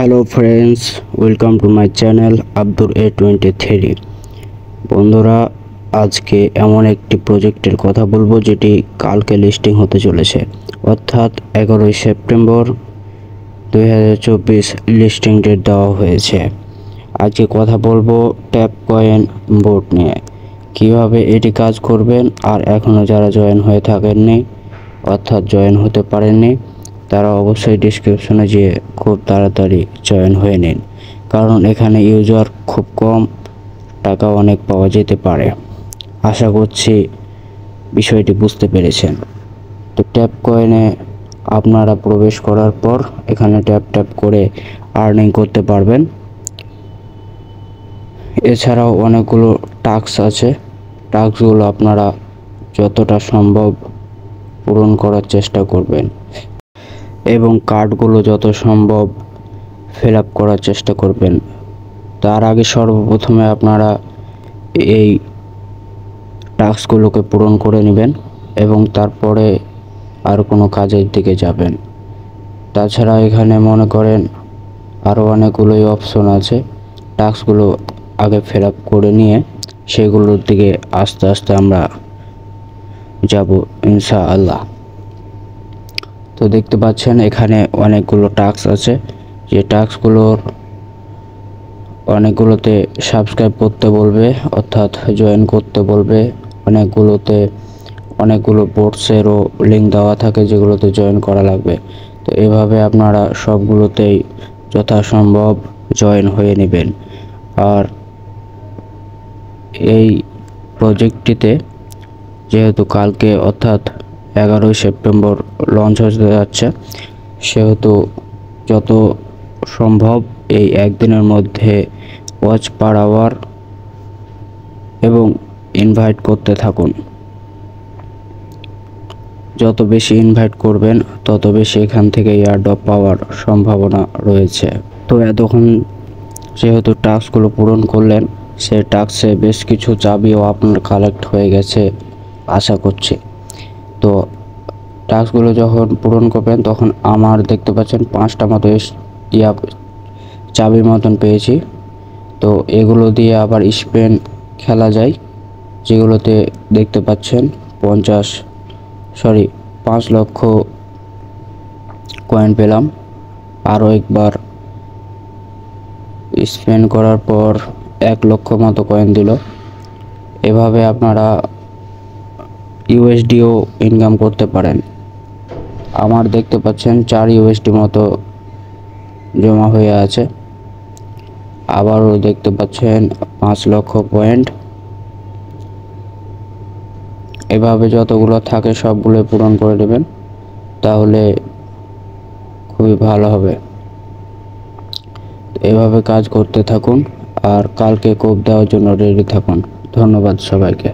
Hello friends, welcome to my channel Abdur A23। বন্ধুরা, আজকে এমন একটি প্রজেক্টের কথা বলবো যেটি কালকে লিস্টিং হতে চলেছে, অর্থাৎ 11ই সেপ্টেম্বর 2024 লিস্টিং ডেট দেওয়া হয়েছে। আজকে কথা বলবো ট্যাপ কয়েন বোট নিয়ে, কিভাবে এটি কাজ করবেন। আর এখনও যারা জয়েন হয়ে থাকেননি, অর্থাৎ জয়েন হতে পারেননি, তারা অবশ্যই ডিসক্রিপশনে যেয়ে খুব তাড়াতাড়ি জয়েন হয়ে নিন, কারণ এখানে ইউজার খুব কম, টাকা অনেক পাওয়া যেতে পারে। আশা করছি বিষয়টি বুঝতে পেরেছেন। তো ট্যাপ কয়েনে আপনারা প্রবেশ করার পর এখানে ট্যাপ করে আর্নিং করতে পারবেন। এছাড়াও অনেকগুলো টাস্ক আছে, টাস্কগুলো আপনারা যতটা সম্ভব পূরণ করার চেষ্টা করবেন এবং কার্ডগুলো যত সম্ভব ফিল আপ করার চেষ্টা করবেন। তার আগে সর্বপ্রথমে আপনারা এই টাস্কগুলোকে পূরণ করে নেবেন এবং তারপরে আর কোনো কাজের দিকে যাবেন। তাছাড়া এখানে মনে করেন আরও অনেকগুলোই অপশন আছে, টাস্কগুলো আগে ফিল আপ করে নিয়ে সেগুলোর দিকে আস্তে আস্তে আমরা যাব ইনশাআল্লাহ। তো দেখতে পাচ্ছেন এখানে অনেকগুলো টাস্ক আছে, যে টাস্কগুলোর অনেকগুলোতে সাবস্ক্রাইব করতে বলবে, অর্থাৎ জয়েন করতে বলবে। অনেকগুলোতে অনেকগুলো বোটসেরও লিঙ্ক দেওয়া থাকে যেগুলোতে জয়েন করা লাগবে। তো এভাবে আপনারা সবগুলোতেই যথাসম্ভব জয়েন হয়ে নেবেন। আর এই প্রজেক্টটিতে যেহেতু কালকে অর্থাৎ 11ই সেপ্টেম্বর লঞ্চ হতে যাচ্ছে, সেহেতু যত সম্ভব এই একদিনের মধ্যে ওয়াচ পার আওয়ার এবং ইনভাইট করতে থাকুন। যত বেশি ইনভাইট করবেন তত বেশি এখান থেকে এয়ারড্রপ পাওয়ার সম্ভাবনা রয়েছে। তো এতক্ষণ যেহেতু টাস্কগুলো পূরণ করলেন, সেই টাস্কে বেশ কিছু চাবিও আপনার কালেক্ট হয়ে গেছে আশা করছি। তো টাস্কগুলো যখন পূরণ করবেন তখন আমার দেখতে পাচ্ছেন 5টা মতো চাবির মতন পেয়েছি। তো এগুলো দিয়ে আবার স্পেন খেলা যায়, যেগুলোতে দেখতে পাচ্ছেন 5 লক্ষ কয়েন পেলাম। আরও একবার স্পেন করার পর 1 লক্ষ মতো কয়েন দিল। এভাবে আপনারা ইউএসডিও ইনকাম করতে পারেন। আমার দেখতে পাচ্ছেন 4 ইউএসডি মতো জমা হয়ে আছে। আবারও দেখতে পাচ্ছেন 5 লক্ষ পয়েন্ট। এভাবে যতগুলো থাকে সবগুলো পূরণ করে নেবেন, তাহলে খুবই ভালো হবে। এভাবে কাজ করতে থাকুন আর কালকে কোপ দেওয়ার জন্য রেডি থাকুন। ধন্যবাদ সবাইকে।